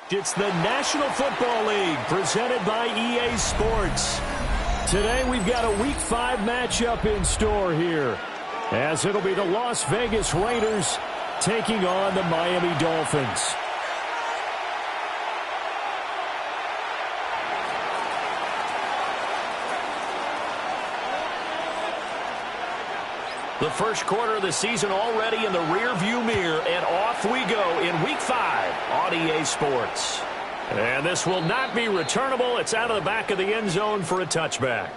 It's the National Football League presented by EA Sports. Today we've got a Week 5 matchup in store here, as it'll be the Las Vegas Raiders taking on the Miami Dolphins. The first quarter of the season already in the rearview mirror, and off we go in Week 5 on EA Sports. And this will not be returnable. It's out of the back of the end zone for a touchback.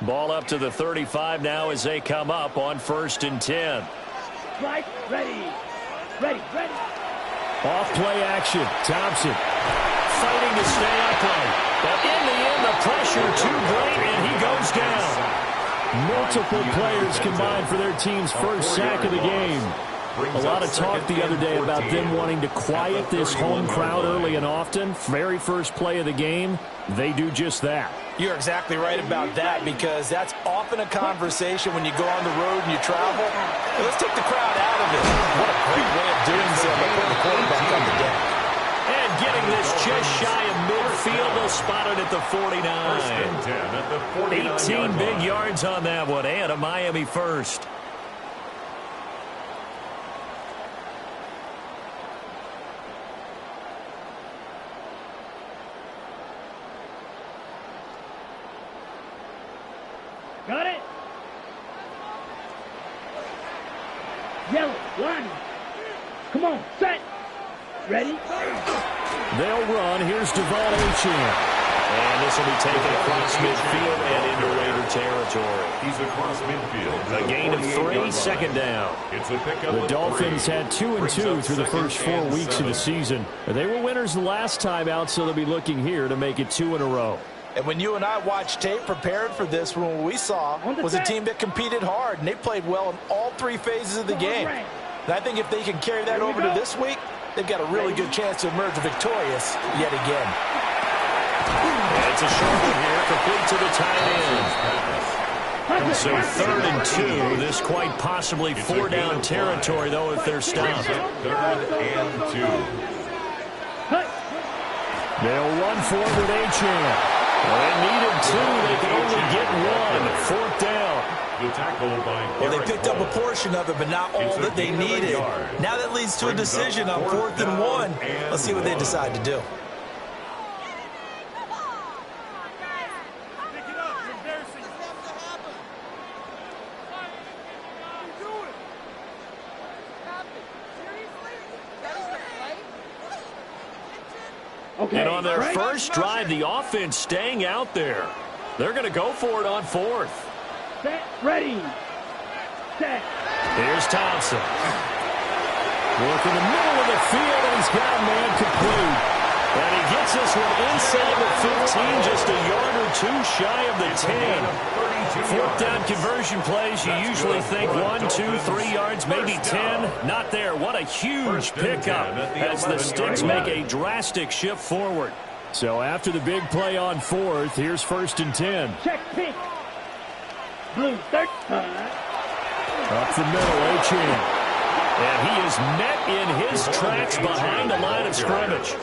Ball up to the 35 now as they come up on 1st and 10. Right, ready. Ready. Off play action. Thompson fighting to stay upright. But in the end, the pressure too great, and he goes down. Multiple players combined for their team's first sack of the game. A lot of talk the other day about them wanting to quiet this home crowd early and often. Very first play of the game, they do just that. You're exactly right about that, because that's often a conversation when you go on the road and you travel. Let's take the crowd out of it. What a great way of doing so by putting the quarterback on the deck. And getting this just shy of midfield, they'll spot it at the 49. 18 big yards on that one, and a Miami first. Got it. Yellow, line. Come on, set. Ready? They'll run. Here's Devon Achane. And this will be taken across midfield and into Raider territory. He's across midfield. A gain of 3, second down. The Dolphins had 2-2 through the first 4 weeks of the season. They were winners the last time out, so they'll be looking here to make it 2 in a row. And when you and I watched tape prepared for this, what we saw was a team that competed hard, and they played well in all 3 phases of the game. And I think if they can carry that over to this week, they've got a really good chance to emerge victorious yet again. And it's a short one here, complete to the tight end. So 3rd and 2. This quite possibly 4-down territory, though, if they're stopped. 3rd and 2. They'll run forward with Achane. Well, they needed 2. They could only get 1. 4th down. Well, they picked up a portion of it, but not all that they needed. Now that leads to a decision on 4th and 1. Let's see what they decide to do. Okay, and on their first drive, the offense staying out there. They're going to go for it on 4th. Set, ready, set. Here's Thompson. Work in the middle of the field, and he's got a man complete. And he gets this one inside the 15, just a yard or 2 shy of the 10. 4th down conversion plays, you usually think 1, 2, 3 yards, maybe 10. Not there. What a huge pickup as the Sticks make a drastic shift forward. So after the big play on 4th, here's 1st and 10. Check pink. Blue, 3rd. Up the middle, Achane. And he is met in his tracks behind the line of scrimmage.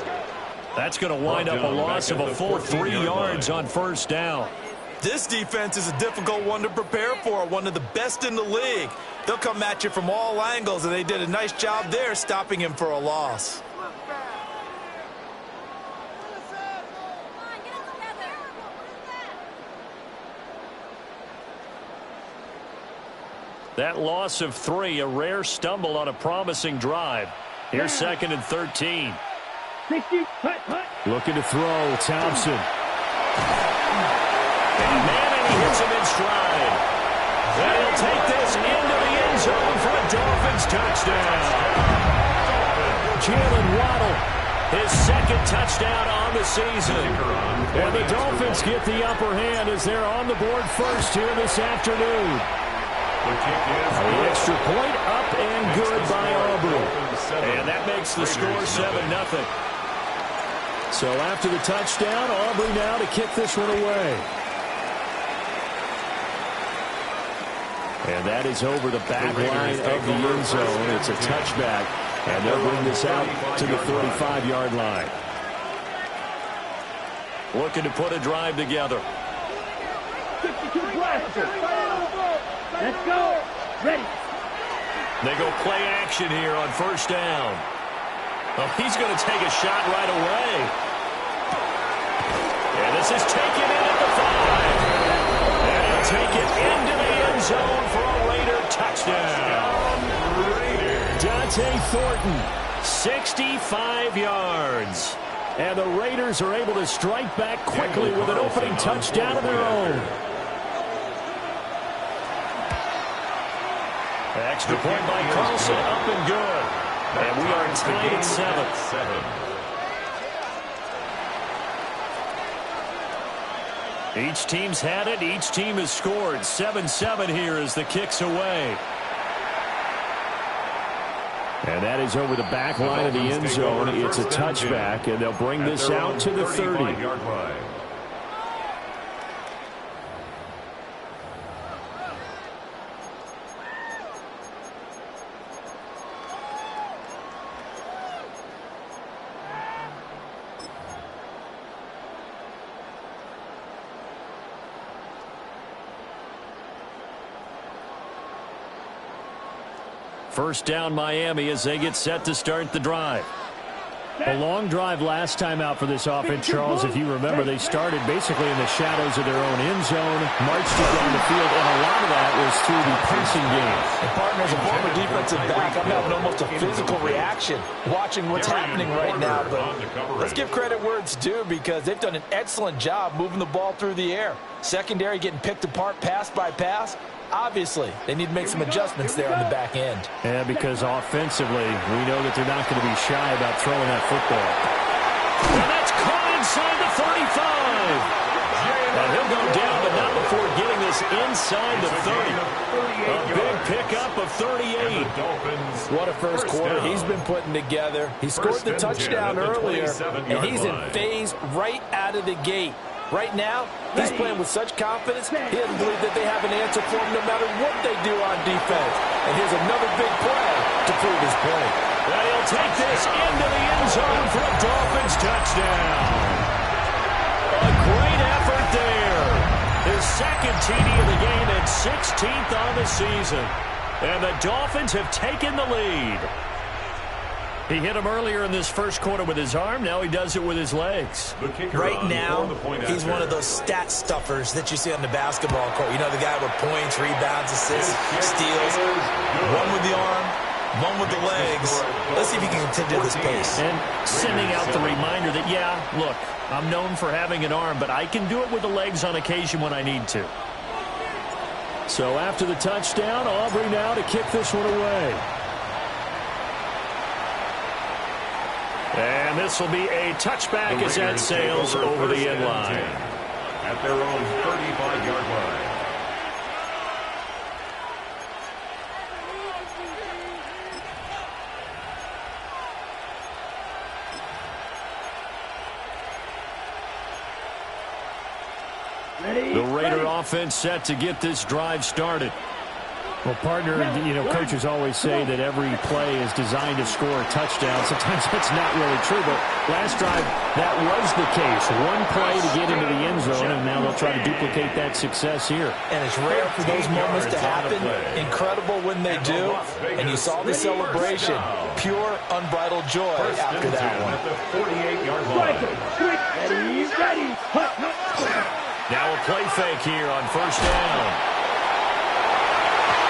That's going to wind up a loss of a full 3 yards on 1st down. This defense is a difficult one to prepare for, one of the best in the league. They'll come at you from all angles, and they did a nice job there stopping him for a loss. That loss of 3, a rare stumble on a promising drive. Here's 2nd and 13. 60, hut. Looking to throw, Thompson. And Manning hits him in stride. And he'll take this into the end zone for a Dolphins touchdown. Jalen Waddle, his 2nd touchdown on the season. And the Dolphins get the upper hand as they're on the board first here this afternoon. The extra point up and good by Aubrey. And that makes the score 7-0. So after the touchdown, Aubrey now to kick this one away. And that is over the back line of the end zone. It's a touchback. And they'll bring this out to the 35-yard line. Looking to put a drive together. 52 blaster. Let's go. Ready. They go play action here on first down. Oh, he's going to take a shot right away. And this is taken in at the 5. And he'll take it into the end zone for a Raider touchdown. Dante Thornton, 65 yards. And the Raiders are able to strike back quickly with an opening touchdown of their own. Extra point by Carlson, up and good. And we are tied at 7. Each team's had it. Each team has scored. 7-7 here as the kick's away. And that is over the back line of the end zone. It's a touchback, and they'll bring this out to the 30. First down Miami as they get set to start the drive. A long drive last time out for this offense, Charles. If you remember, they started basically in the shadows of their own end zone, marched it down the field, and a lot of that was through the passing game. And partners, a former defensive back, I'm having almost a physical reaction watching what's happening right now. But let's give credit where it's due because they've done an excellent job moving the ball through the air. Secondary getting picked apart pass by pass. Obviously, they need to make some adjustments there on the back end. Yeah, because offensively, we know that they're not going to be shy about throwing that football. And that's caught inside the 35. And he'll go down, but not before getting this inside the 30. A big pickup of 38. What a first quarter he's been putting together. He scored the touchdown earlier, and he's in phase right out of the gate. Right now, he's playing with such confidence, he doesn't believe that they have an answer for him no matter what they do on defense. And here's another big play to prove his point. And he'll take this into the end zone for a Dolphins touchdown. A great effort there. His second TD of the game and 16th on the season. And the Dolphins have taken the lead. He hit him earlier in this first quarter with his arm. Now he does it with his legs. Right now, he's one of those stat stuffers that you see on the basketball court. You know, the guy with points, rebounds, assists, steals. One with the arm, one with the legs. Let's see if he can continue this pace. And sending out the reminder that, yeah, look, I'm known for having an arm, but I can do it with the legs on occasion when I need to. So after the touchdown, Aubrey now to kick this one away. And this will be a touchback as that sails over the end line. At their own 35-yard line. The Raider offense set to get this drive started. Well, partner, you know, coaches always say that every play is designed to score a touchdown. Sometimes that's not really true, but last drive, that was the case. One play to get into the end zone, and now they'll try to duplicate that success here. And it's rare for those moments to happen. Incredible when they do. And you saw the celebration. Pure, unbridled joy after that one. At the 48-yard line. Ready. Now a play fake here on first down.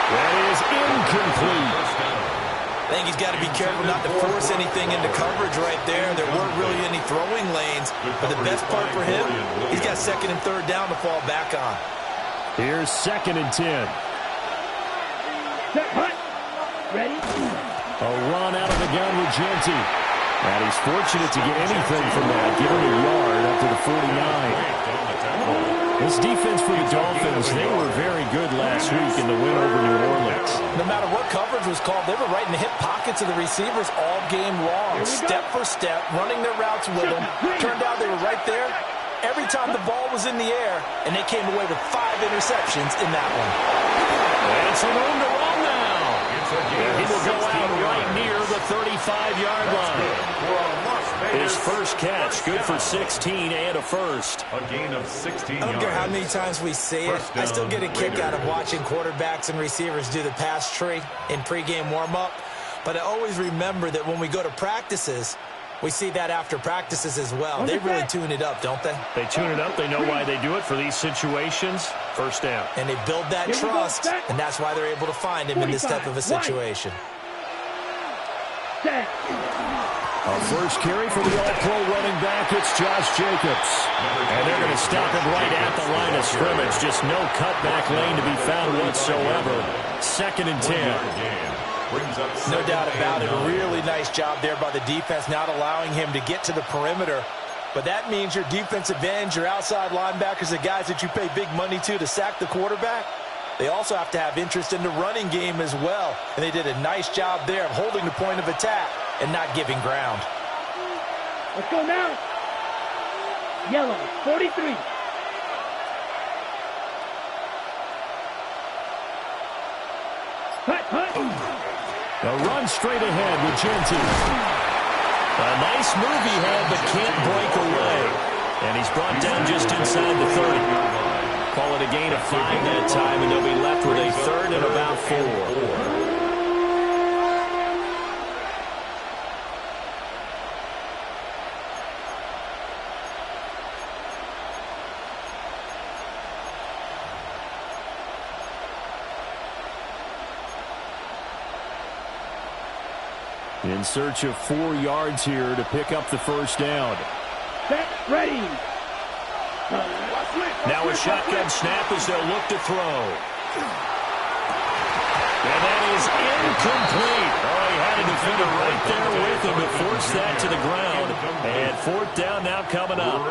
That is incomplete. I think he's got to be careful not to force anything into coverage right there. There weren't really any throwing lanes. But the best part for him, he's got second and third down to fall back on. Here's 2nd and 10. Ready. A run out of the gun with Genty. And he's fortunate to get anything from that. Give him a yard up to the 49. This defense for the Dolphins, they were very good last week in the win over New Orleans. No matter what coverage was called, they were right in the hip pockets of the receivers all game long. Step for step, running their routes with them. Turned out they were right there every time the ball was in the air, and they came away with 5 interceptions in that one. And some room to run now. And he will go out right near the 35-yard line. His first catch, good for 16 and a first. A gain of 16 I don't care how many times we say it, I still get a kick out of watching quarterbacks and receivers do the pass tree in pregame warm-up. But I always remember that when we go to practices, we see that after practices as well. They really tune it up, don't they? They tune it up. They know why they do it for these situations. First down. And they build that trust, and that's why they're able to find him in this type of a situation. Our first carry for the all-pro running back, it's Josh Jacobs. And they're going to stop him right at the line of scrimmage. Just no cutback lane to be found whatsoever. 2nd and 10. No doubt about it. A really nice job there by the defense, not allowing him to get to the perimeter. But that means your defensive ends, your outside linebackers, the guys that you pay big money to sack the quarterback, they also have to have interest in the running game as well. And they did a nice job there of holding the point of attack and not giving ground. Let's go now. Yellow, 43. Hut. A run straight ahead with Genty. A nice move he had, but can't break away. And he's brought down just inside the 30. Call it a gain of 5 that time, and they'll be left with a 3rd and about 4. In search of 4 yards here to pick up the first down. Set, ready. Now a shotgun snap as they'll look to throw. And that is incomplete. Oh, he had a defender right there with him to force that to the ground. And 4th down now coming up.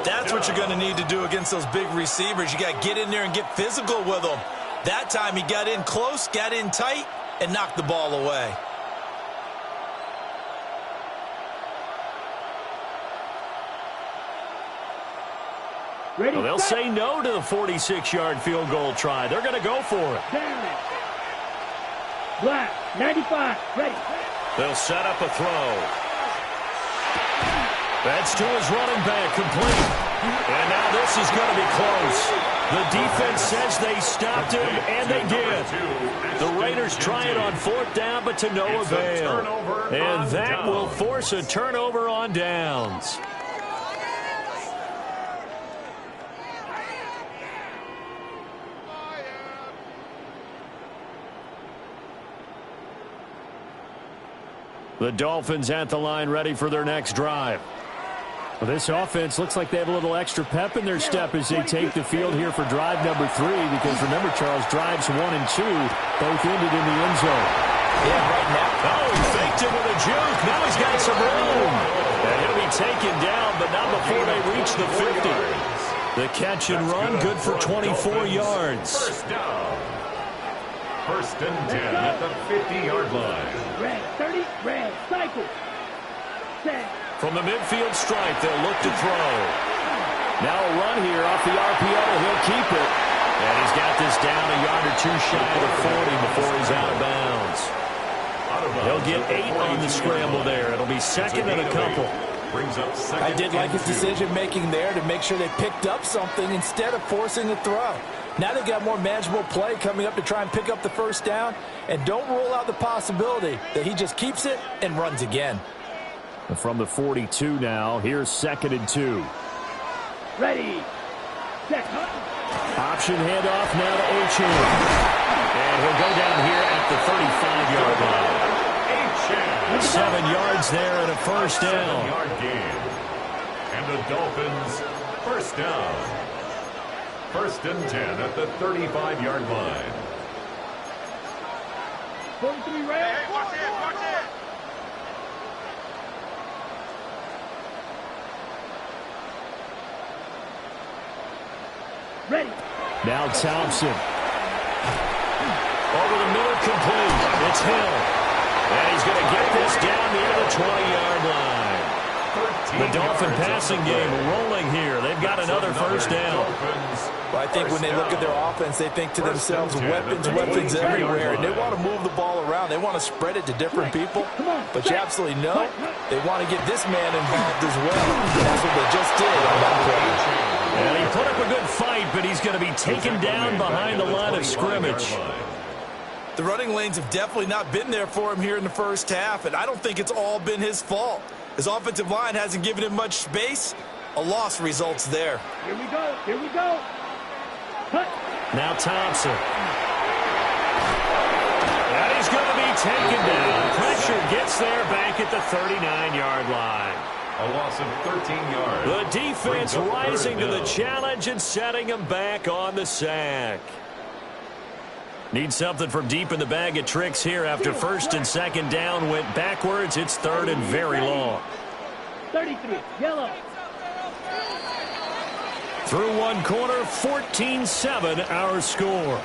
That's what you're going to need to do against those big receivers. You got to get in there and get physical with them. That time he got in close, got in tight, and knocked the ball away. Well, they'll say no to the 46-yard field goal try. They're going to go for it. Black, 95, ready. They'll set up a throw. That's to his running back, complete. And now this is going to be close. The defense says they stopped him, and they did. The Raiders try it on 4th down, but to no avail. And that will force a turnover on downs. The Dolphins at the line ready for their next drive. Well, this offense looks like they have a little extra pep in their step as they take the field here for drive number 3, because remember, Charles, drives 1 and 2 both ended in the end zone. Yeah, right now. Oh, he faked it with a juke. Now he's got some room. And he'll be taken down, but not before they reach the 50. The catch and run, good for 24 yards. First down. 1st and 10 at the 50-yard line. Red, 30, red, cycle. Set. From the midfield stripe, they'll look to throw. Now a run here off the RPO. He'll keep it. And he's got this down a yard or 2 shy of 40 before he's out of bounds. He'll get 8 on the scramble there. It'll be 2nd and a couple. I did like his decision-making there to make sure they picked up something instead of forcing a throw. Now they've got more manageable play coming up to try and pick up the first down. And don't rule out the possibility that he just keeps it and runs again. From the 42 now, here's 2nd and 2. Ready. Set. Option handoff now to Achan. And he'll go down here at the 35-yard line. 7 yards there and a first down. 7-yard gain. And the Dolphins first down. 1st and 10 at the 35-yard line. 43 red. Hey, watch it. Ready. Now Thompson. Over the middle, complete. It's Hill. And he's going to get this down near the 20-yard line. The Dolphin passing game rolling here. They've got another first down. Well, I think when they look at their offense, they think to themselves, weapons everywhere. And they want to move the ball around. They want to spread it to different people. But you absolutely know they want to get this man involved as well. And that's what they just did on that play. And he put up a good fight, but he's going to be taken down behind the line of scrimmage. The running lanes have definitely not been there for him here in the first half, and I don't think it's all been his fault. His offensive line hasn't given him much space. A loss results there. Here we go. Here we go. Cut. Now Thompson. And he's going to be taken down. Pressure gets there back at the 39-yard line. A loss of 13 yards. The defense rising to the challenge and setting him back on the sack. Need something from deep in the bag of tricks here after first and second down went backwards. It's third and very long. 33, yellow. Through one quarter, 14-7 our score.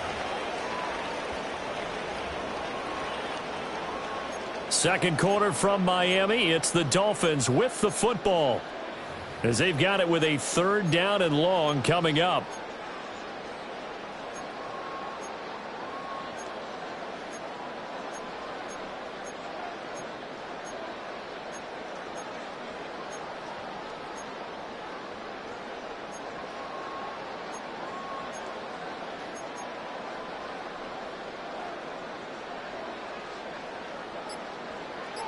Second quarter from Miami. It's the Dolphins with the football, as they've got it with a third down and long coming up.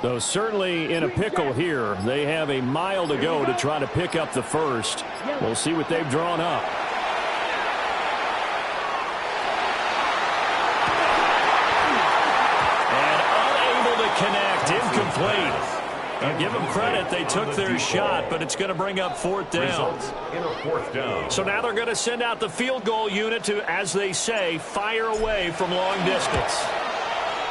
Though certainly in a pickle here. They have a mile to go to try to pick up the first. We'll see what they've drawn up. And unable to connect. Incomplete. Now give them credit. They took their shot, but it's going to bring up fourth down. In a fourth down. So now they're going to send out the field goal unit to, as they say, fire away from long distance.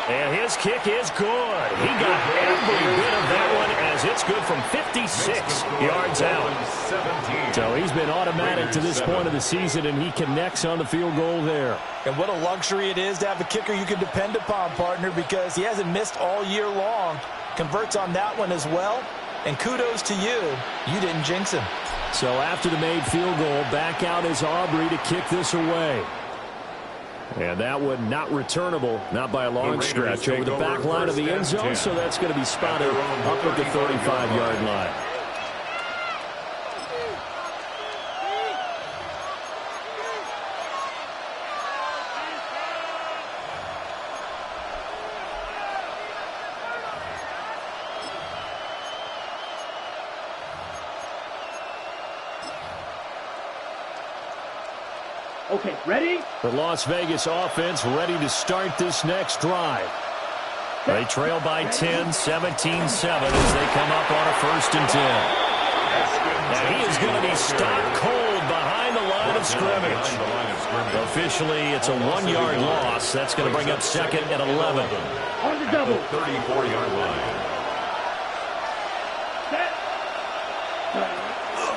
And his kick is good. He got every bit of that one as it's good from 56 yards out. So he's been automatic to this point of the season, and he connects on the field goal there. And what a luxury it is to have a kicker you can depend upon, partner, because he hasn't missed all year long. Converts on that one as well. And kudos to you. You didn't jinx him. So after the made field goal, back out is Aubrey to kick this away. And that one not returnable, not by a long stretch, over the back line of the end zone, so that's going to be spotted up at the 35-yard line. Okay, ready? The Las Vegas offense ready to start this next drive. They trail by 10, 17-7 as they come up on a first and 10. And he is going to be stopped cold behind the line of scrimmage. Officially, it's a 1-yard loss. That's going to bring up second and 11. On the double. 34-yard line.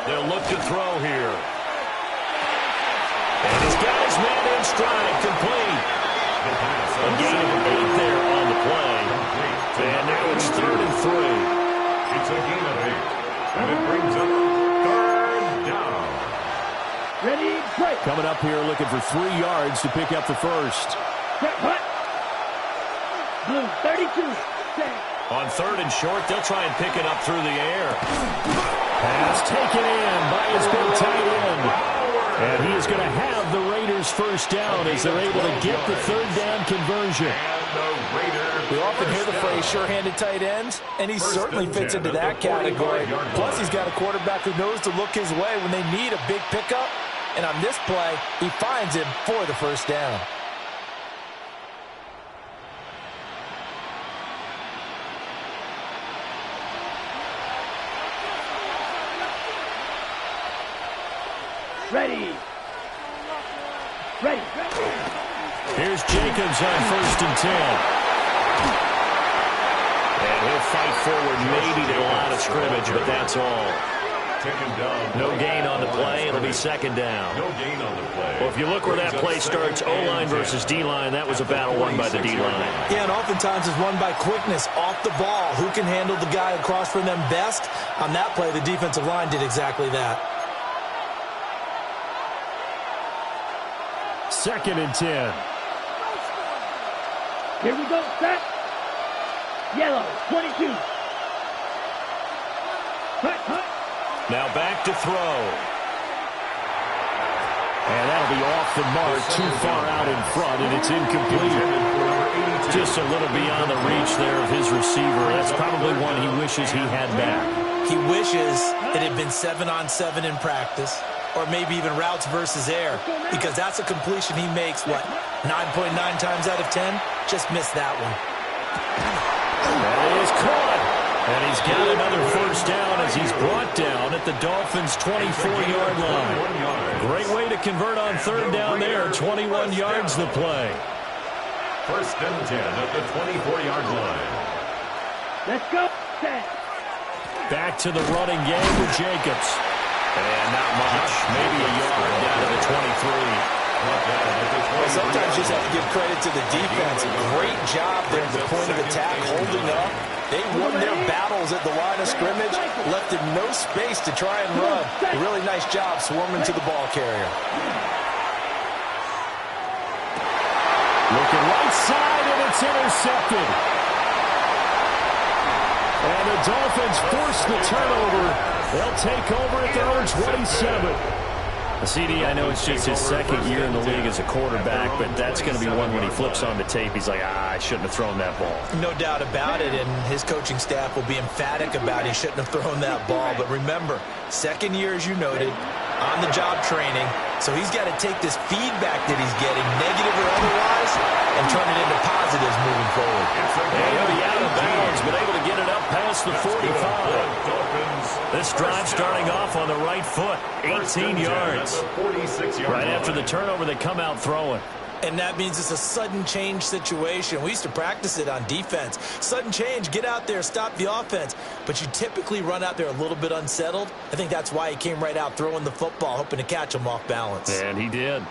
They'll look to throw here. And he's got his man in stride, complete. A gain of 8 there on the play. And now it's 3rd and 3. It's a gain of 8. And it brings up 3rd down. Ready, break. Coming up here looking for 3 yards to pick up the first. Set, hut. Blue, 32. Set. On 3rd and short, they'll try and pick it up through the air. Pass taken in by his big tight end. And he is going to have the Raiders first down as they're able to get the 3rd down conversion. We often hear the phrase sure-handed tight ends, and he certainly fits into that category. Plus, he's got a quarterback who knows to look his way when they need a big pickup. And on this play, he finds him for the first down. Ready. Ready. Here's Jacobs on 1st and 10. And he'll fight forward maybe to the line of scrimmage, but that's all. Taken down. No gain on the play. It'll be second down. No gain on the play. Well, if you look where that play starts, O-line versus D-line, that was a battle won by the D-line. Yeah, and oftentimes it's won by quickness off the ball. Who can handle the guy across from them best? On that play, the defensive line did exactly that. 2nd and 10. Here we go, set. Yellow, 22. Cut. Now back to throw. And that'll be off the mark, too far out in front, and it's incomplete. Just a little beyond the reach there of his receiver. That's probably one he wishes he had back. He wishes it had been 7-on-7 in practice, or maybe even routes versus air, because that's a completion he makes, 9.9 times out of 10? Just missed that one. That is caught. And he's got another first down as he's brought down at the Dolphins' 24-yard line. Great way to convert on third down there. 21 yards the play. 1st and 10 at the 24-yard line. Let's go, set. Back to the running game with Jacobs. And not much. Maybe a yard down to the 23. Well, sometimes you just have to give credit to the defense. Great job there at the point of attack, holding up. They won their battles at the line of scrimmage, left him no space to try and run. A really nice job swarming to the ball carrier. Looking right side, and it's intercepted. And the Dolphins force the turnover. They'll take over at their own 27. CD, I know it's just his second year in the league as a quarterback, but that's going to be one when he flips on the tape. He's like, I shouldn't have thrown that ball. No doubt about it, and his coaching staff will be emphatic about he shouldn't have thrown that ball. But remember, second year, as you noted, on-the-job training, so he's got to take this feedback that he's getting, negative or otherwise, and turn it into positives moving forward. And he'll be out of bounds, but able to get it up past the 45. This drive starting off on the right foot, 18 yards. Right after the turnover, they come out throwing. And that means it's a sudden change situation. We used to practice it on defense. Sudden change, get out there, stop the offense. But you typically run out there a little bit unsettled. I think that's why he came right out throwing the football, hoping to catch him off balance. And he did.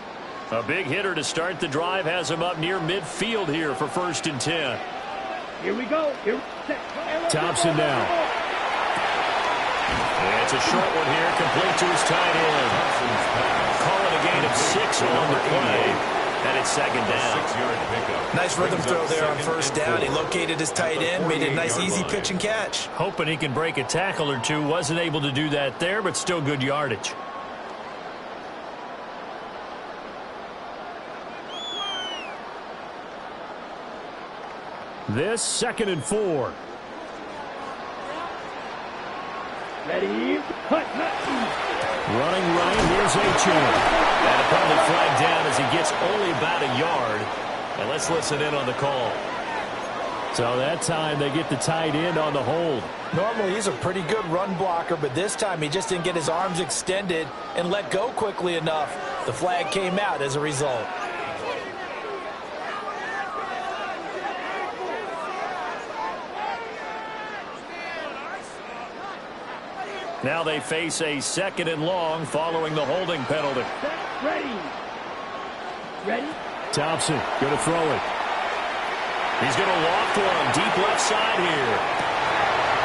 A big hitter to start the drive has him up near midfield here for 1st and 10. Here we go. Thompson now. And it's a short one here, complete to his tight end. Calling a gain of 6 on the play. And it's 2nd down. Nice rhythm throw there on 1st down. He located his tight end, made it a nice easy pitch and catch. Hoping he can break a tackle or two. Wasn't able to do that there, but still good yardage. This 2nd and 4. Ready, cut. Running right, here's Achane. And a penalty flag down as he gets only about a yard. And let's listen in on the call. So that time they get the tight end on the hold. Normally he's a pretty good run blocker, but this time he just didn't get his arms extended and let go quickly enough. The flag came out as a result. Now they face a 2nd and long following the holding penalty. Ready. Thompson going to throw it. He's going to loft one deep left side here.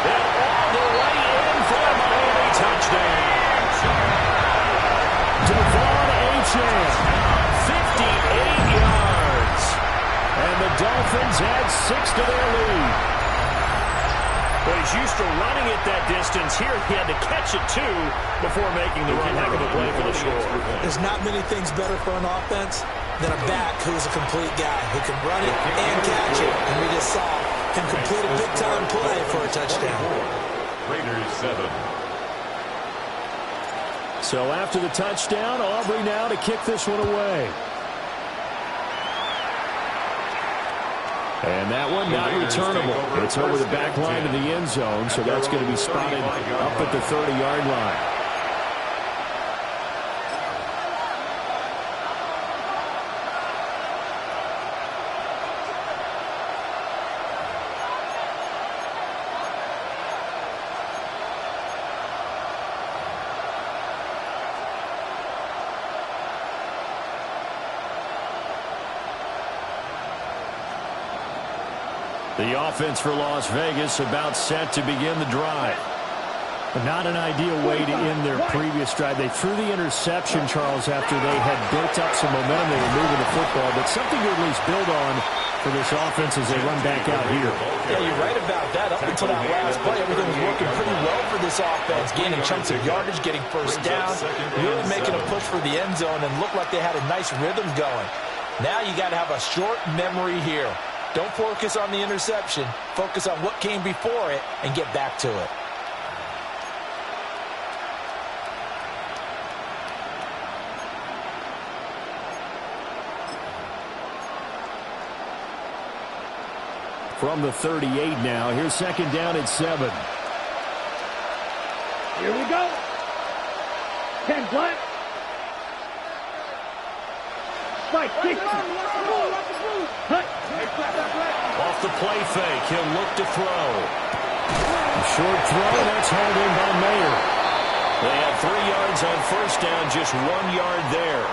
And all the way in for a Miami touchdown. Devon Achane, 58 yards. And the Dolphins add 6 to their lead. But he's used to running it that distance. Here he had to catch it, too, before making the run. Heck of a play for the score. There's not many things better for an offense than a back who's a complete guy who can run it and catch it. And we just saw him complete a big-time play for a touchdown. Raiders 7. So after the touchdown, Aubrey now to kick this one away. And that one not returnable. It's over the back line of the end zone, so that's going to be spotted up at the 30-yard line. The offense for Las Vegas about set to begin the drive. Not an ideal way to end their previous drive. They threw the interception, Charles, after they had built up some momentum. They were moving the football, but something to at least build on for this offense as they run back out here. Yeah, you're right about that. Up until that last play, everything was working pretty well for this offense, gaining chunks of yardage, getting first down, really making a push for the end zone, and looked like they had a nice rhythm going. Now you got to have a short memory here. Don't focus on the interception. Focus on what came before it and get back to it. From the 38 now. Here's second down at 7. Here we go. 10 black. Spike 60. Hut. Off the play fake. He'll look to throw. Short throw. That's hauled in by Mayer. They have 3 yards on first down. Just 1 yard there.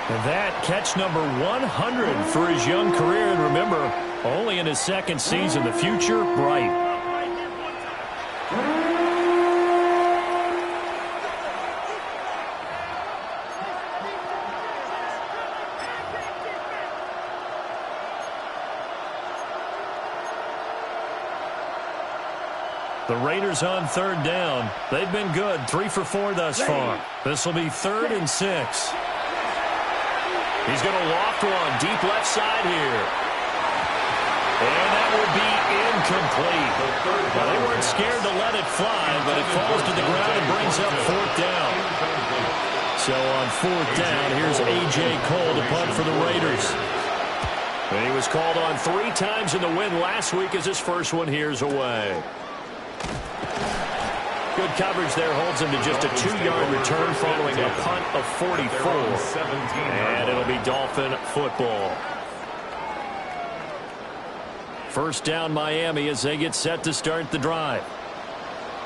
And that catch number 100 for his young career. And remember, only in his second season. The future, bright. The Raiders on third down. They've been good. 3 for 4 thus far. This will be 3rd and 6. He's going to loft one deep left side here. And that will be incomplete. Well, they weren't scared to let it fly, but it falls to the ground and brings up 4th down. So on 4th down, here's A.J. Cole to punt for the Raiders. And he was called on 3 times in the win last week as his first one here's away. Good coverage there holds him to just a 2-yard return following a punt of 44. And it'll be Dolphin football. First down Miami as they get set to start the drive.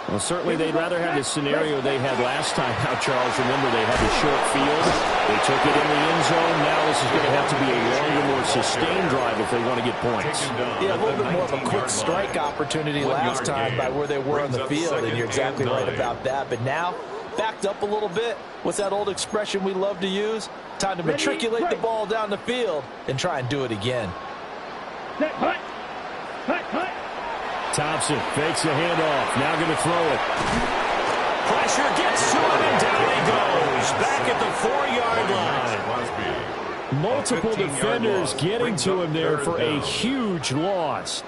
Well, certainly they'd rather have the scenario they had last time out, Charles. Remember, they had the short field. They took it in the end zone. Now this is going to have to be a longer, more sustained drive if they want to get points. Yeah, a little bit more of a quick strike opportunity last time by where they were on the field, and you're exactly right about that. But now, backed up a little bit. What's that old expression we love to use? Time to matriculate the ball down the field and try and do it again. Thompson fakes a handoff. Now going to throw it. Pressure gets to him, and down he goes. Back at the 4-yard line. Multiple defenders getting to him there for a huge loss.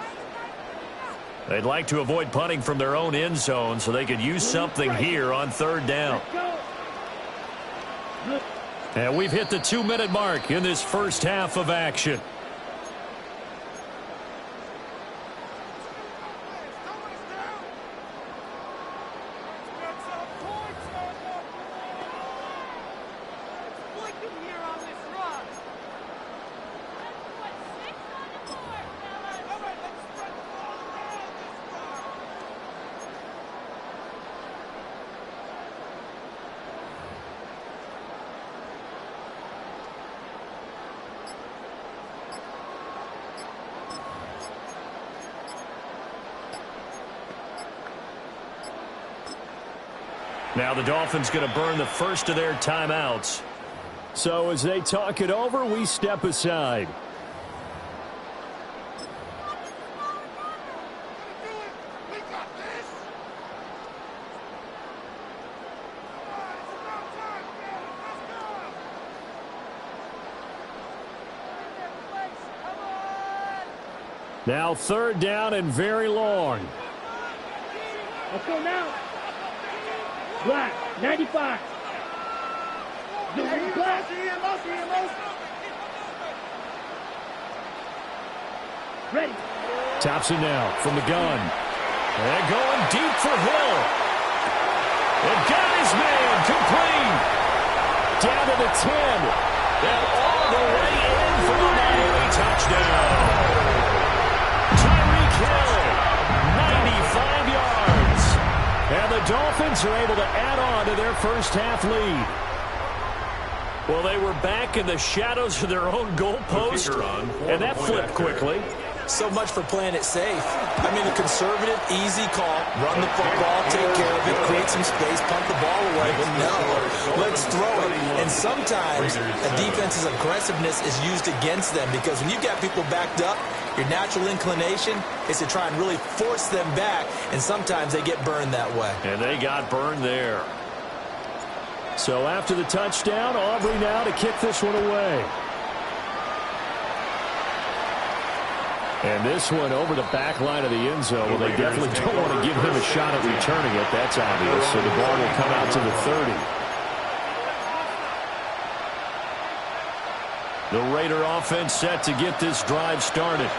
They'd like to avoid punting from their own end zone so they could use something here on 3rd down. And we've hit the 2-minute mark in this first half of action. Now the Dolphins going to burn the first of their timeouts. So as they talk it over, we step aside. Now 3rd down and very long. Let's go now. Black, 95. Black. Ready. Thompson now from the gun. And going deep for Hill. And got his man complete. Down to the 10. And all the way in for the Miami touchdown. Tyreek Hill, 95 yards. And the Dolphins are able to add on to their first half lead. Well, they were back in the shadows of their own goalpost, and that flipped quickly. So much for playing it safe. I mean, a conservative, easy call, run the football, take care of it, create some space, punt the ball away. But no, let's throw it. And sometimes a defense's aggressiveness is used against them because when you've got people backed up, your natural inclination is to try and really force them back, and sometimes they get burned that way. And they got burned there. So after the touchdown, Aubrey now to kick this one away. And this one over the back line of the end zone. Well, they definitely don't want to give him a shot at returning it. That's obvious. So the ball will come out to the 30. The Raider offense set to get this drive started.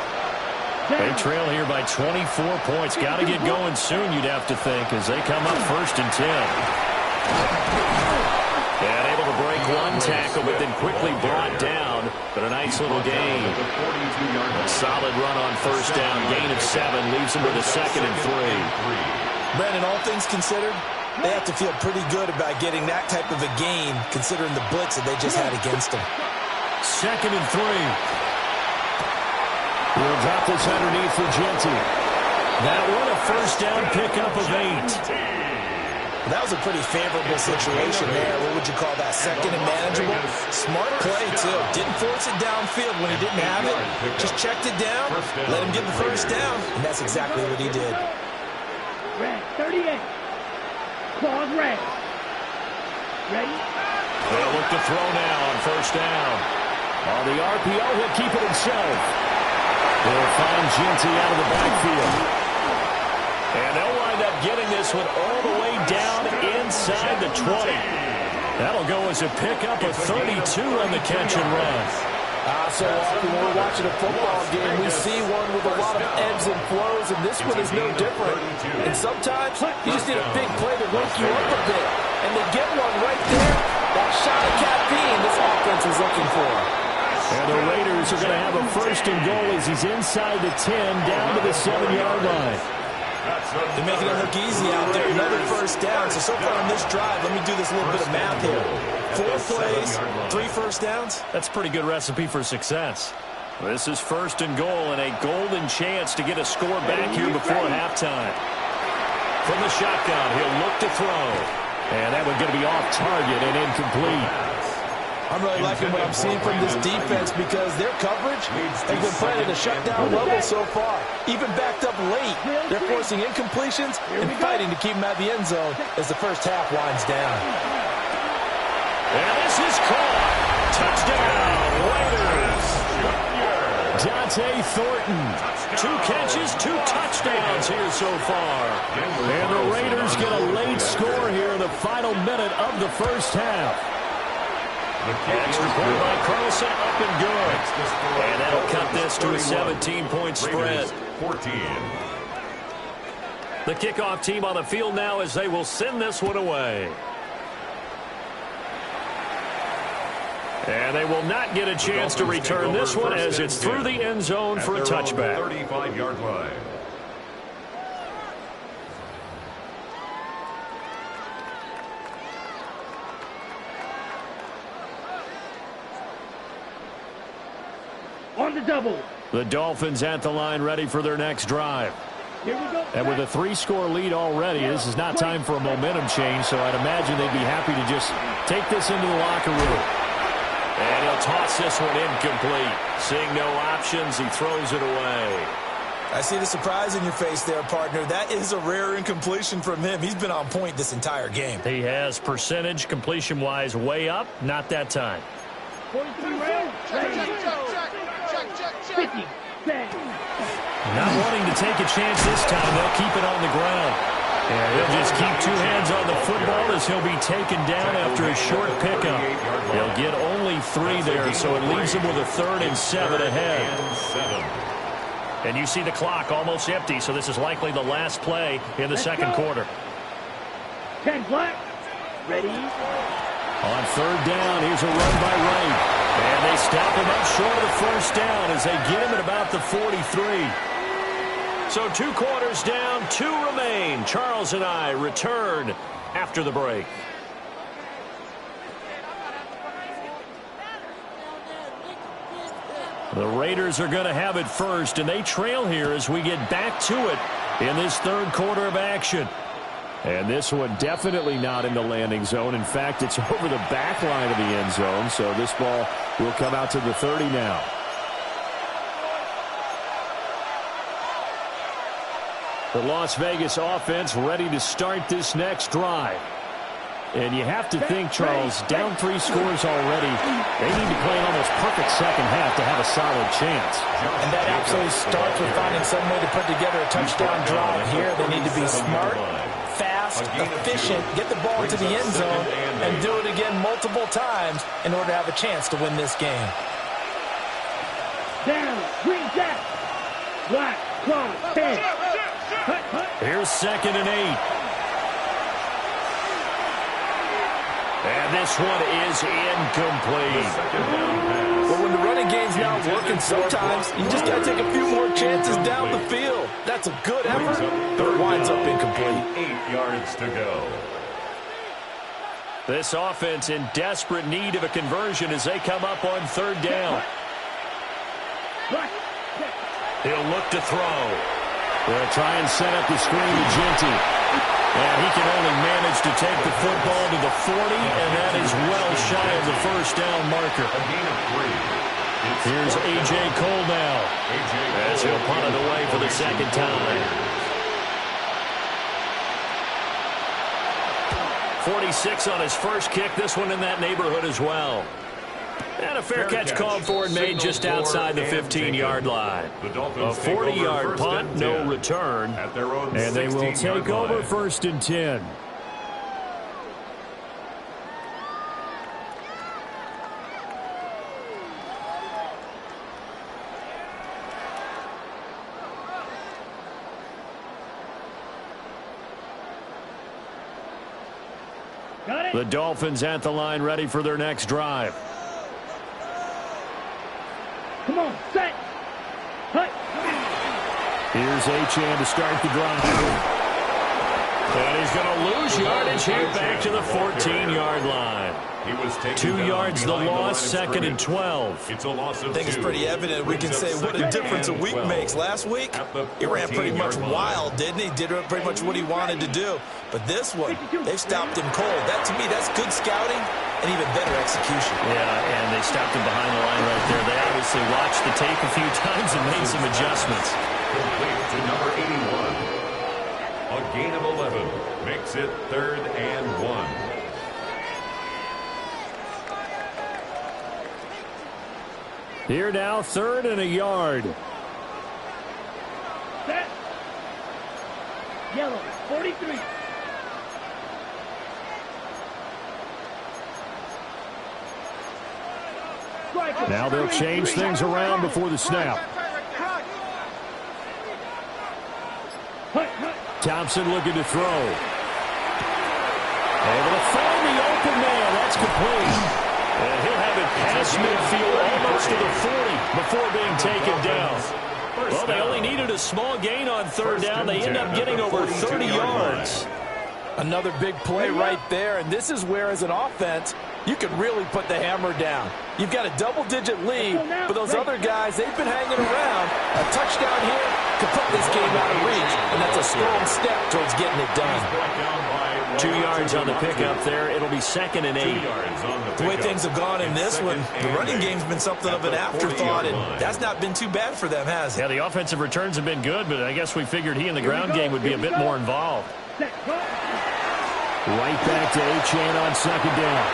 They trail here by 24 points. Got to get going soon, you'd have to think, as they come up 1st and 10. And able to break one tackle, but then quickly brought down. But a nice little gain. A solid run on 1st down. Gain of 7 leaves them with a 2nd and 3. Brandon, all things considered, they have to feel pretty good about getting that type of a gain, considering the blitz that they just had against them. 2nd and 3. We'll drop this underneath for Genty. That one a 1st down pickup of 8. That was a pretty favorable situation there. What would you call that? 2nd and manageable? Smart play, too. Didn't force it downfield when he didn't have it. Just checked it down, let him get the 1st down, and that's exactly what he did. Red, 38. Claws red. Ready? They'll look to throw now on 1st down. On the RPO, he'll keep it himself. They'll find Genty out of the backfield. And they'll wind up getting this one all the way down inside the 20. That'll go as a pickup of 32 on the catch and run. So often when we're watching a football game, we see one with a lot of ebbs and flows, and this one is no different. And sometimes you just need a big play to wake you up a bit. And they get one right there. That shot of caffeine this offense is looking for. And the Raiders are going to have a 1st and goal as he's inside the 10, down to the 7-yard line. They're making it look easy out there. Another 1st down. So far on this drive, let me do this little bit of math here. 4 plays, 3 1st downs. That's a pretty good recipe for success. This is 1st and goal and a golden chance to get a score back here before halftime. From the shotgun, he'll look to throw. And that one going to be off target and incomplete. I'm really liking what I'm seeing from this defense because their coverage has been playing at a shutdown level so far. Even backed up late, they're forcing incompletions and fighting to keep them at the end zone as the 1st half winds down. And this is caught. Touchdown, Raiders. Dante Thornton. 2 catches, 2 touchdowns here so far. And the Raiders get a late score here in the final minute of the 1st half. Extra point by Carlson, up and good. And that'll cut this to a 17-point spread. 14. The kickoff team on the field now as they will send this one away. And they will not get a chance to return this one as it's through the end zone for a touchback. 35-yard line. On the double. The Dolphins at the line ready for their next drive. Here we go. And with a 3-score lead already, this is not time for a momentum change, so I'd imagine they'd be happy to just take this into the locker room. And he'll toss this one incomplete. Seeing no options, he throws it away. I see the surprise in your face there, partner. That is a rare incompletion from him. He's been on point this entire game. He has percentage completion-wise way up, not that time. 43 red. Check. 50. Bang. Not wanting to take a chance this time, they'll keep it on the ground. And he'll just keep 2 hands on the football as he'll be taken down after a short pickup. He'll get only 3 there, so it leaves him with a 3rd and 7 ahead. And you see the clock almost empty, so this is likely the last play in the second quarter. 10 black. Ready. On 3rd down, here's a run by Wright. And they stop him up short of the 1st down as they get him at about the 43. So 2 quarters down, 2 remain. Charles and I return after the break. The Raiders are going to have it first, and they trail here as we get back to it in this third quarter of action. And this one definitely not in the landing zone. In fact, it's over the back line of the end zone, so this ball will come out to the 30 now. The Las Vegas offense ready to start this next drive. And you have to think, Charles, down 3 scores already. They need to play an almost perfect second half to have a solid chance. And that absolutely starts with finding some way to put together a touchdown drive here. They need to be smart, fast, efficient, get the ball into the end zone, and do it again multiple times in order to have a chance to win this game. Down, green jack. Black, cross, 10. Here's 2nd and 8. And this one is incomplete. Well, when the running game's not working, sometimes you just got to take a few more chances down the field. That's a good effort, but it winds up incomplete. 8 yards to go. This offense in desperate need of a conversion as they come up on 3rd down. He'll look to throw. They'll try and set up the screen to Ginty. And he can only manage to take the football to the 40, and that is well shy of the first down marker. A gain of 3. Here's A.J. Cole now, as he'll punt it away for the second time. 46 on his first kick, this one in that neighborhood as well. And a fair catch called for and made just outside the 15-yard line. A 40-yard punt, no return. And they will take over 1st and 10. The Dolphins at the line ready for their next drive. Come on, set. Hut. Here's Achane to start the drive. And he's going to lose yardage here back to the 14-yard line. 2 yards the loss, 2nd and 12. It's a loss of 2. I think it's pretty evident. We can say what a difference a week makes. Last week, he ran pretty much wild, didn't he? Did pretty much what he wanted to do. But this one, they've stopped him cold. That, to me, that's good scouting and even better execution. Yeah, and they stopped him behind the line right there. They obviously watched the tape a few times and made some adjustments. Complete to number 81. A gain of 11 makes it 3rd and 1. Here now, 3rd and a yard. Set. Yellow, 43. Now they'll change things around before the snap. Thompson looking to throw. Able to find the open man. That's complete. And he'll have it past midfield almost to the 40 before being taken down. Well, they only needed a small gain on 3rd down. They end up getting over 30 yards. Another big play right there, and this is where, as an offense, you can really put the hammer down. You've got a double-digit lead, but those other guys, they've been hanging around. A touchdown here could put this game out of reach, and that's a strong step towards getting it done. 2 yards on the pickup there. It'll be 2nd and 8. The way things have gone in this one, the running game's been something of an afterthought, and that's not been too bad for them, has it? Yeah, the offensive returns have been good, but I guess we figured he in the ground game would be a bit more involved. Right back to Achane on 2nd down.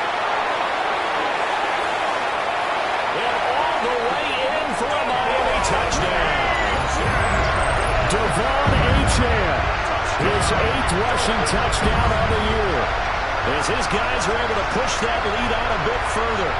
And all the way in for a Miami touchdown. Devon Achane, his 8th rushing touchdown on the year, as his guys are able to push that lead out a bit further.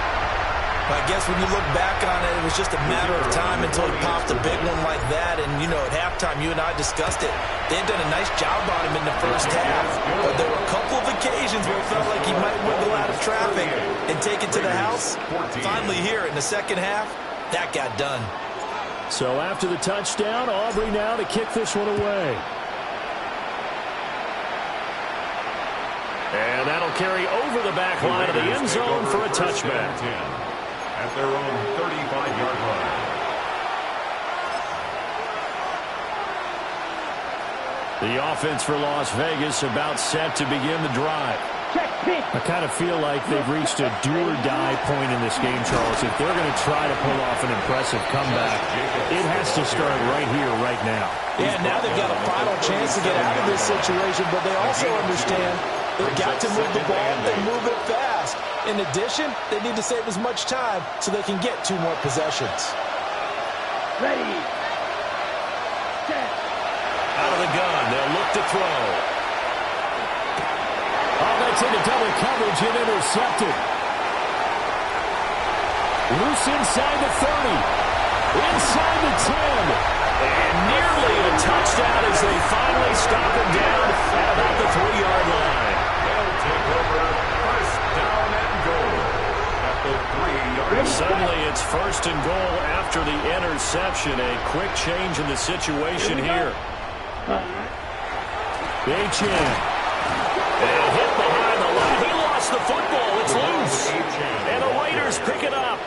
I guess when you look back on it, it was just a matter of time until he popped a big one like that. And, you know, at halftime, you and I discussed it. They had done a nice job on him in the first half. But there were a couple of occasions where it felt like he might wiggle out of traffic and take it to the house. Finally here in the second half, that got done. So after the touchdown, Aubrey now to kick this one away. And that'll carry over the back line of the end zone for a touchback. At their own 35-yard line. The offense for Las Vegas about set to begin the drive. I kind of feel like they've reached a do-or-die point in this game, Charles. If they're going to try to pull off an impressive comeback, it has to start right here, right now. Yeah, now they've got a final chance to get out of this situation, but they also understand they've got to move the ball and move it fast. In addition, they need to save as much time so they can get 2 more possessions. Ready. Set. Out of the gun, they'll look to throw. Oh, that's into double coverage and intercepted. Loose inside the 30. Inside the 10. And nearly a touchdown as they finally stop him down at about the 3-yard line. They'll take over first down and goal at the 3-yard line. Suddenly it's first and goal after the interception. A quick change in the situation here. H.N. And hit behind the line. He lost the football. It's loose. And the Raiders pick it up.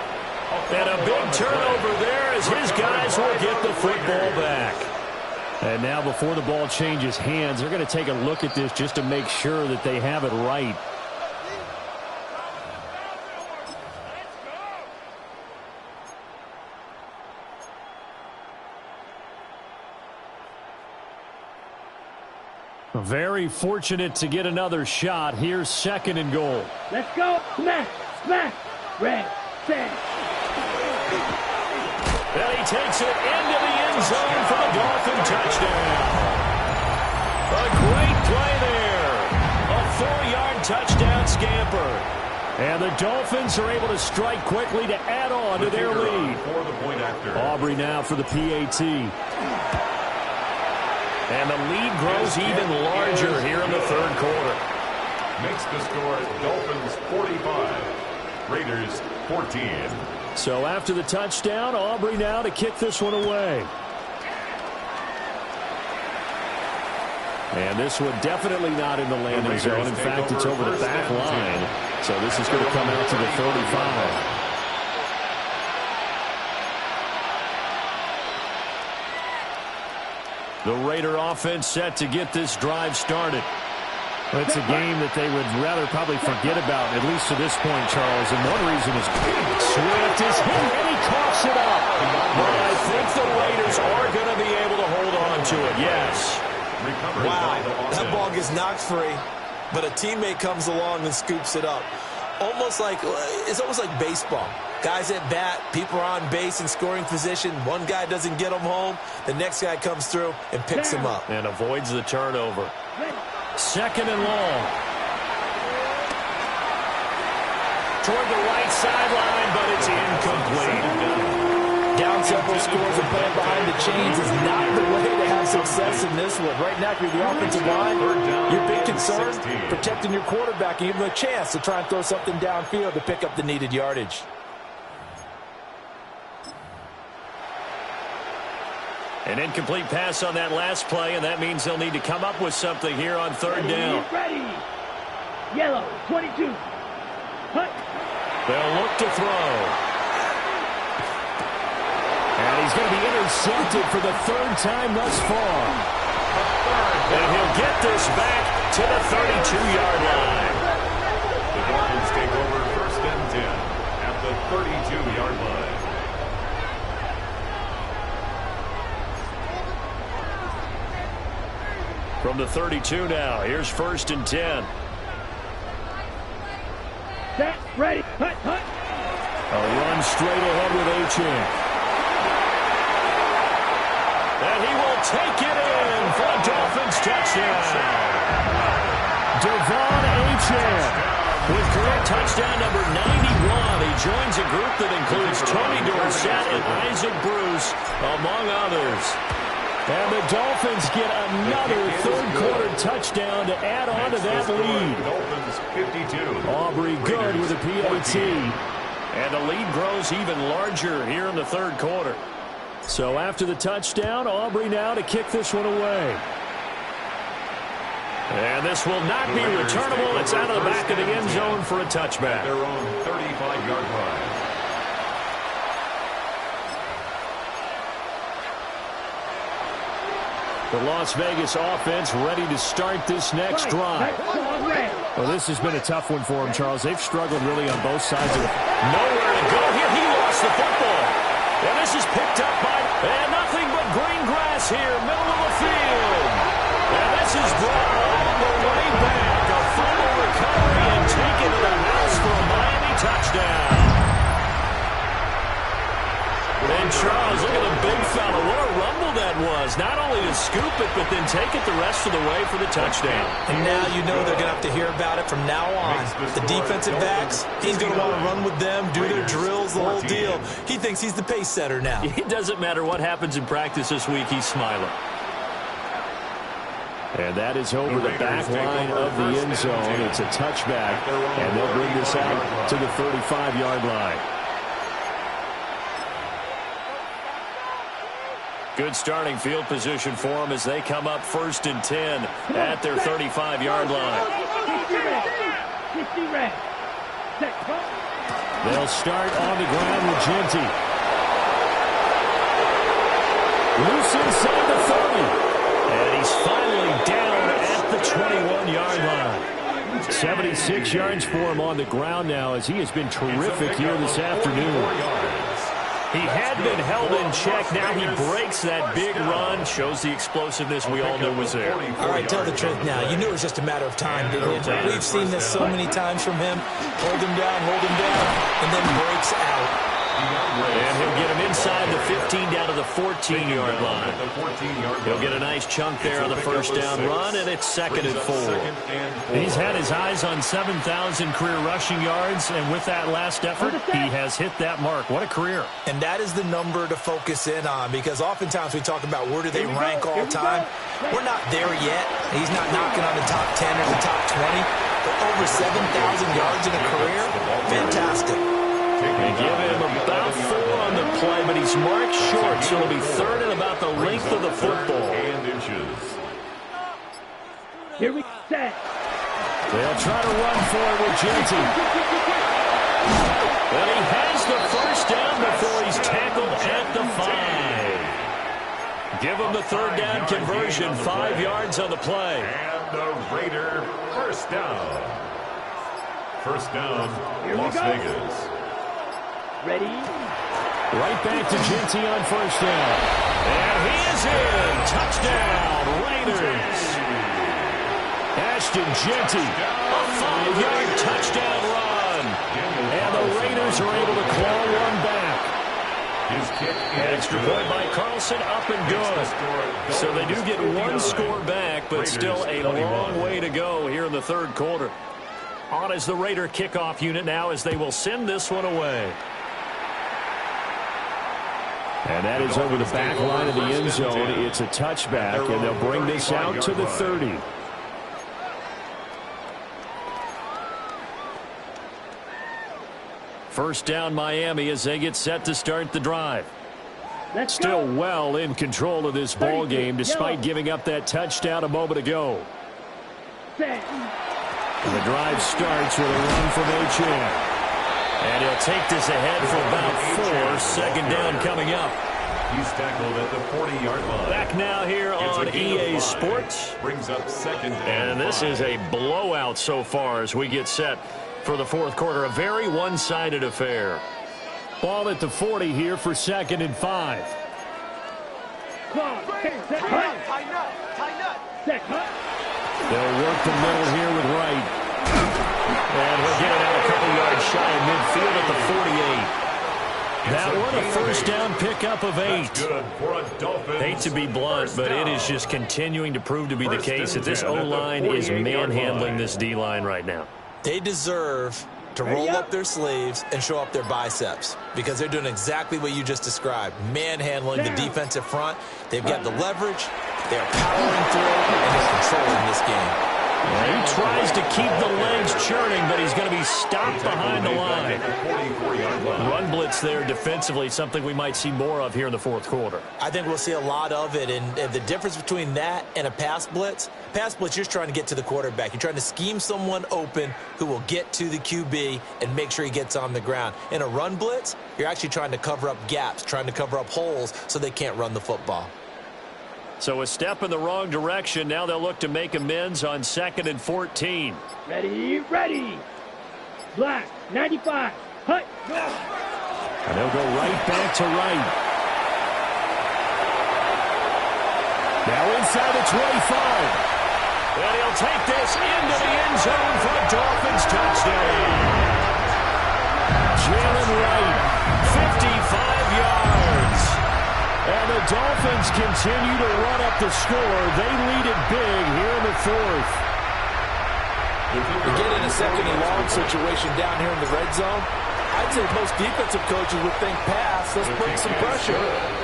And a big turnover there as his guys will get the football back. And now before the ball changes hands, they're going to take a look at this just to make sure that they have it right. Very fortunate to get another shot. Here's second and goal. Let's go. Smash. Smash. Red. Set. And he takes it into the end zone for the Dolphin touchdown. A great play there. A 4-yard touchdown scamper. And the Dolphins are able to strike quickly to add on to their lead. For the point after. Aubrey now for the PAT. And the lead grows even larger here in the third quarter. Makes the score Dolphins 45, Raiders 14. So after the touchdown, Aubrey now to kick this one away. And this one definitely not in the landing zone. In fact, it's over the back line. So this is going to come out to the 35. The Raider offense set to get this drive started. It's a game that they would rather probably forget about, at least to this point, Charles. And one reason is Swift is hit, and he coughs it up. But I think the Raiders are going to be able to hold on to it, yes. Wow, that ball gets knocked free, but a teammate comes along and scoops it up. It's almost like baseball. Guys at bat, people are on base in scoring position. One guy doesn't get them home. The next guy comes through and picks him up. And avoids the turnover. Second and long. Toward the right sideline, but it's incomplete. Down several scores and playing behind the chains is not the way to have success in this one. Right now, if you're the offensive line, your big concern, protecting your quarterback and giving him a chance to try and throw something downfield to pick up the needed yardage. An incomplete pass on that last play, and that means they'll need to come up with something here on third down. Ready. Yellow, 22. Hut. They'll look to throw. And he's going to be intercepted for the third time thus far. And he'll get this back to the 32-yard line. The Dolphins take over first and 10 at the 32-yard line. From the 32 now, here's first and 10. Set. Ready. Hut. Hut. A run straight ahead with H.N. And he will take it in for a Dolphins touchdown. Devon H.N. with career touchdown number 91. He joins a group that includes Tony Dorsett and Isaac Bruce, among others. And the Dolphins get another third-quarter touchdown to add on to that lead. Dolphins 52. Aubrey good with a PAT. And the lead grows even larger here in the third quarter. So after the touchdown, Aubrey now to kick this one away. And this will not be returnable. It's out of the back of the end zone for a touchback. Their own 35-yard line. The Las Vegas offense ready to start this next drive. Well, this has been a tough one for him, Charles. They've struggled really on both sides of it. Nowhere to go here. He lost the football. And this is picked up by, and nothing but green grass here, middle of the field. And this is brought all the way back. A fumble recovery and taken to the house for a Miami touchdown. And Charles, look at the big fella. What a rumble that was. Not only to scoop it, but then take it the rest of the way for the touchdown. And now you know they're going to have to hear about it from now on. The defensive backs, he's going to want to run with them, do their drills, the whole deal. He thinks he's the pace setter now. It doesn't matter what happens in practice this week. He's smiling. And that is over the back line of the end zone. It's a touchback, and they'll bring this out to the 35-yard line. Good starting field position for them as they come up 1st and 10 at their 35-yard line. They'll start on the ground with Genty. Loose inside the 30. And he's finally down at the 21-yard line. 76 yards for him on the ground now as he has been terrific here this afternoon. He had been held in check. Now he breaks that big run. Shows the explosiveness we all knew was there. All right, tell the truth now. You knew it was just a matter of time, didn't you? We've seen this so many times from him. Hold him down, and then breaks out. And he'll get him inside the 15 down to the 14-yard line. He'll get a nice chunk there on the first down run, and it's 2nd and 4. He's had his eyes on 7,000 career rushing yards, and with that last effort, he has hit that mark. What a career. And that is the number to focus in on, because oftentimes we talk about where do they rank all time. We're not there yet. He's not knocking on the top 10 or the top 20, but over 7,000 yards in a career, fantastic. They give him about 4 on the play, but he's marked short, so it'll be 3rd and about the length of the football. Here we set. They'll try to run for it with Genty. But he has the first down before he's tackled at the 5. Give him the 3rd down conversion, 5 yards on the play. And the Raider first down. First down, Las Vegas. Ready? Right back to Genty on first down. And he is in. Touchdown, Raiders. Ashton Genty, a 5-yard touchdown run. And the Raiders are able to claw one back. Extra point by Carlson, up and good. So they do get one score back, but still a long way to go here in the 3rd quarter. On is the Raider kickoff unit now as they will send this one away. And that is over the back line of the end zone. It's a touchback, and they'll bring this out to the 30. First down Miami as they get set to start the drive. Still well in control of this ball game despite giving up that touchdown a moment ago. And the drive starts with a run from H.M. And he'll take this ahead for about 4. 2nd down coming up. He's tackled at the 40-yard line. Back now here on EA Sports. Brings up 2nd and this is a blowout so far as we get set for the 4th quarter. A very one-sided affair. Ball at the 40 here for 2nd and 5. They'll work the middle here with Wright. And we'll get it out a couple yards shy of midfield at the 48. That one a first down pickup of 8. Hate to be blunt, but it is just continuing to prove to be the case that this O-line is manhandling this D-line right now. They deserve to roll up their sleeves and show up their biceps because they're doing exactly what you just described, manhandling the defensive front. They've got the leverage, they're powering through, and they're controlling this game. He tries to keep the legs churning, but he's going to be stopped behind the line. Run blitz there defensively, something we might see more of here in the 4th quarter. I think we'll see a lot of it, and the difference between that and a pass blitz, you're just trying to get to the quarterback. You're trying to scheme someone open who will get to the QB and make sure he gets on the ground. In a run blitz, you're actually trying to cover up gaps, trying to cover up holes so they can't run the football. So a step in the wrong direction. Now they'll look to make amends on 2nd and 14. Ready, ready. Black, 95. Hut. And they'll go right back to right. Now inside the 25. And he'll take this into the end zone for a Dolphins touchdown. Jalen Wright, 55 yards. And the Dolphins continue to run up the score. They lead it big here in the 4th. You get in a 2nd and long situation down here in the red zone. I'd say most defensive coaches would think pass. Let's bring some pressure.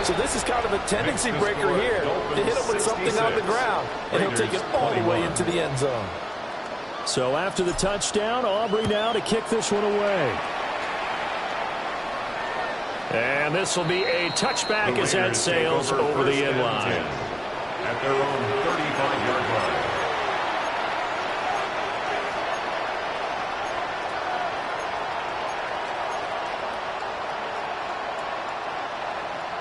So this is kind of a tendency breaker here to hit him with something on the ground. And he'll take it all the way into the end zone. So after the touchdown, Aubrey now to kick this one away. And this will be a touchback as that sails over the end line. At their own 35-yard line.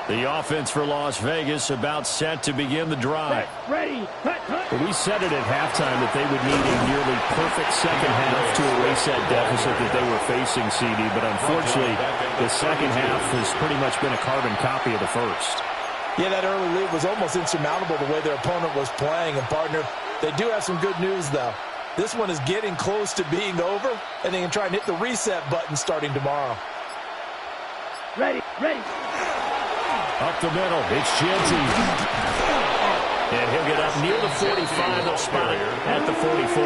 The offense for Las Vegas about set to begin the drive. Ready. Hut, hut. We said it at halftime that they would need a nearly perfect second half to erase that deficit that they were facing, CD. But unfortunately, the second half has pretty much been a carbon copy of the first. Yeah, that early lead was almost insurmountable the way their opponent was playing. And, partner, they do have some good news, though. This one is getting close to being over, and they can try and hit the reset button starting tomorrow. Ready, ready. Up the middle, it's Genty. And he'll get up near the 45. They'll spot it at the 44.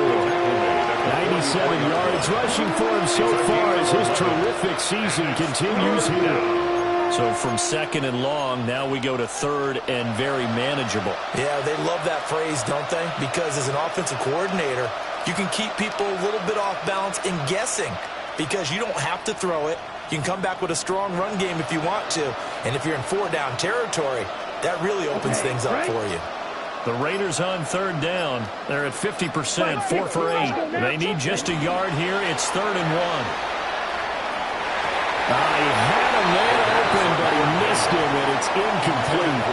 97 yards rushing for him so far as his terrific season continues here. So from 2nd and long, now we go to 3rd and very manageable. Yeah, they love that phrase, don't they? Because as an offensive coordinator, you can keep people a little bit off balance and guessing because you don't have to throw it. You can come back with a strong run game if you want to. And if you're in 4-down territory, that really opens things up for you. The Raiders on 3rd down. They're at 50%, 4 for 8. They need just a yard here. It's 3rd and 1. He had a man open, but he missed him, and it's incomplete.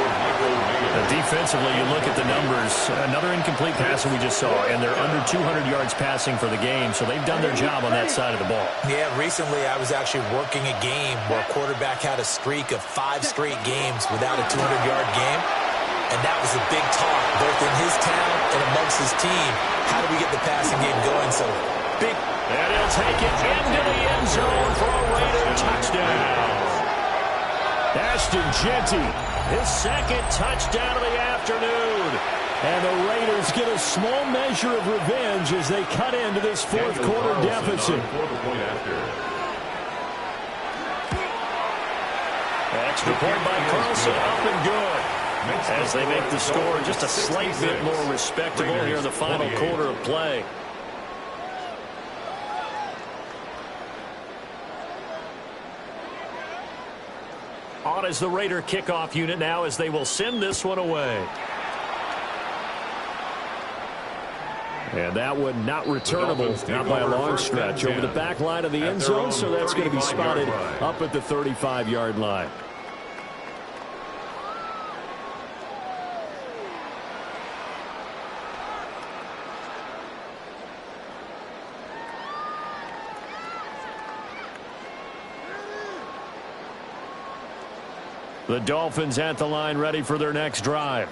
Defensively, you look at the numbers. Another incomplete pass that we just saw, and they're under 200 yards passing for the game, so they've done their job on that side of the ball. Yeah, recently I was actually working a game where a quarterback had a streak of 5 straight games without a 200-yard game, and that was a big talk, both in his town and amongst his team. How do we get the passing game going? So, big. And he'll take it into the end zone for a Raider touchdown. Ashton Genty, his 2nd touchdown of the afternoon. And the Raiders get a small measure of revenge as they cut into this 4th quarter deficit. Extra point by Carlson, up and good. As they make the score just a slight bit more respectable here in the final quarter of play. On as the Raider kickoff unit now as they will send this one away. And that one not returnable, not by a long stretch, over the back line of the end zone, so that's going to be spotted up at the 35-yard line. The Dolphins at the line ready for their next drive.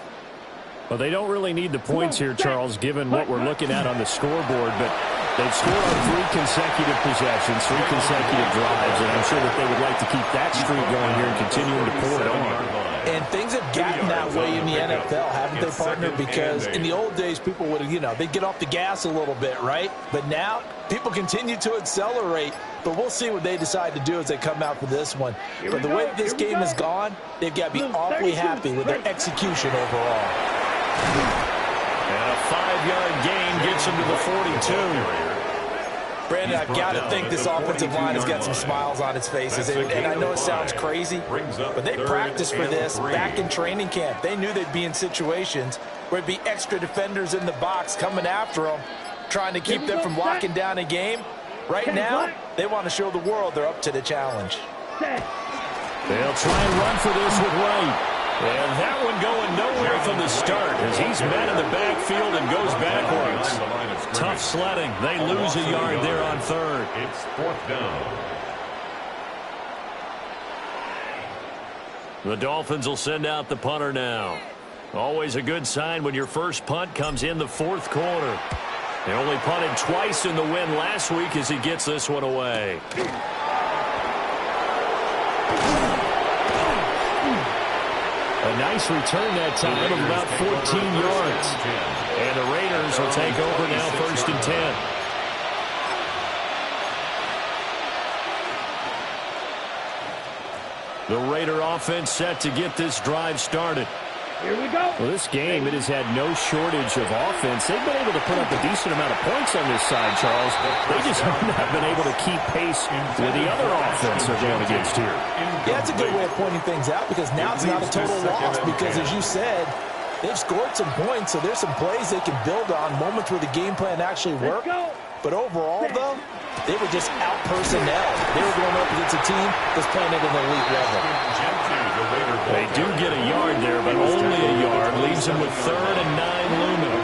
Well, they don't really need the points here, Charles, given what we're looking at on the scoreboard, but they've scored on 3 consecutive possessions, 3 consecutive drives, and I'm sure that they would like to keep that streak going here and continuing to pour it on. And things have gotten that way in the NFL, haven't they, partner? Because in the old days, people would, they'd get off the gas a little bit, right? But now, people continue to accelerate. But we'll see what they decide to do as they come out for this one. But the way this game has gone, they've got to be awfully happy with their execution overall. And a 5-yard gain gets them to the 42. Brandon, I've got to think this offensive line has got some smiles on its faces. And I know it sounds crazy, but they practiced for this back in training camp. They knew they'd be in situations where it'd be extra defenders in the box coming after them, trying to keep them from locking down a game. Right now, they want to show the world they're up to the challenge. They'll try and run for this with Wright. And that one going nowhere from the to start as he's met in the backfield and goes backwards. Tough sledding. They lose a yard there on third. It's fourth down. The Dolphins will send out the punter now. Always a good sign when your first punt comes in the fourth quarter. They only punted twice in the win last week as he gets this one away. A nice return that time of about 14 yards. And the Raiders will take over now, 1st and 10. The Raider offense set to get this drive started. Here we go. Well, this game, it has had no shortage of offense. They've been able to put up a decent amount of points on this side, Charles. They just have not been able to keep pace with the other offense they're going against here. Yeah, it's a good way of pointing things out because now it's not a total loss because, as you said, they've scored some points, so there's some plays they can build on, moments where the game plan actually worked. But overall, though, they were just out-personnel. They were going up against a team that's playing at an elite level. They do get a yard there, but only a yard. Leaves them with 3rd and 9 looming.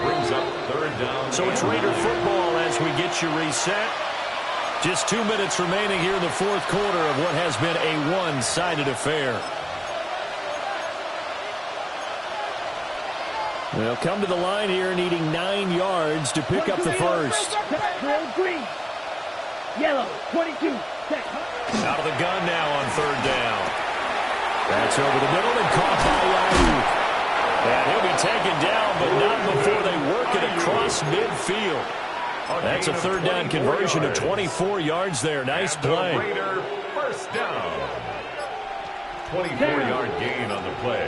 Brings up 3rd down. So it's Raider football as we get you reset. Just 2 minutes remaining here in the fourth quarter of what has been a one-sided affair. They'll come to the line here needing 9 yards to pick up the first. Green. Yellow, 22. Out of the gun now on 3rd down. That's over the middle and caught by Ayuk. And he'll be taken down, but not before they work it across midfield. That's a 3rd down conversion of 24 yards there. Nice play. Raider first down. 24-yard gain on the play.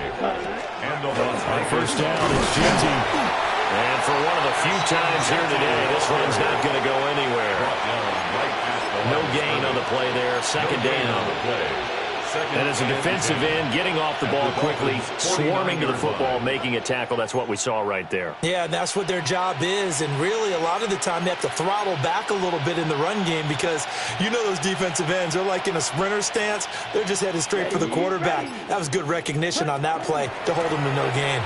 And on first down is Genty. And for one of the few times here today, this one's not going to go anywhere. No gain on the play there. 2nd down. And as a defensive end, getting off the ball quickly, swarming to the football, making a tackle, that's what we saw right there. Yeah, and that's what their job is. And really, a lot of the time, they have to throttle back a little bit in the run game because you know those defensive ends, they're like in a sprinter stance. They're just headed straight for the quarterback. That was good recognition on that play to hold them to no gain.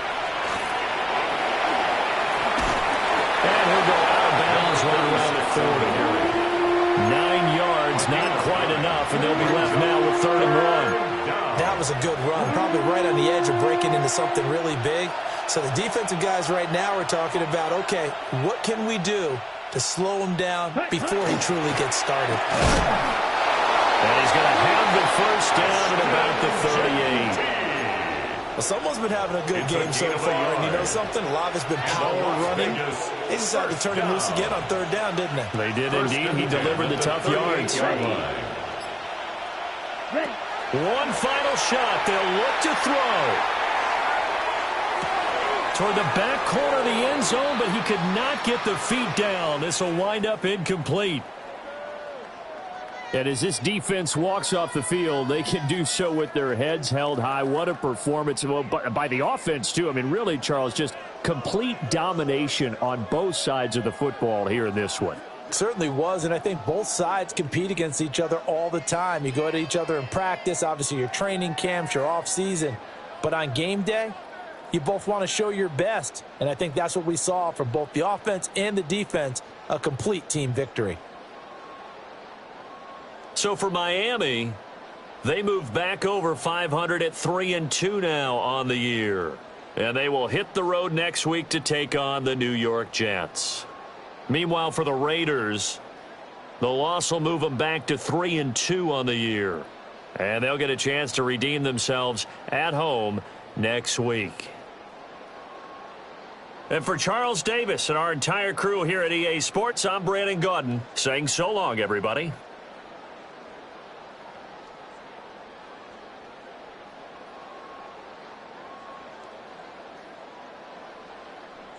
And he'll go out of bounds right around the 40. 9 yards, not quite enough, and they'll be left now with 3rd and 1. That was a good run, probably right on the edge of breaking into something really big. So the defensive guys right now are talking about, okay, what can we do to slow him down before he truly gets started? And he's going to have the first down at about the 38. Well, someone's been having a good game so far, and you know something? A lot of it's been power running. They decided to turn him loose again on 3rd down, didn't they? They did indeed. He delivered the tough yards. One final shot. They'll look to throw. Toward the back corner of the end zone, but he could not get the feet down. This will wind up incomplete. And as this defense walks off the field, they can do so with their heads held high. What a performance by the offense, too. I mean, really, Charles, just complete domination on both sides of the football here in this one. Certainly was, and I think both sides compete against each other all the time. You go at each other in practice, obviously your training camps, your off-season. But on game day, you both want to show your best. And I think that's what we saw from both the offense and the defense, a complete team victory. So for Miami, they move back over 500 at 3-2 now on the year. And they will hit the road next week to take on the New York Jets. Meanwhile, for the Raiders, the loss will move them back to 3-2 on the year. And they'll get a chance to redeem themselves at home next week. And for Charles Davis and our entire crew here at EA Sports, I'm Brandon Gaudin saying so long, everybody.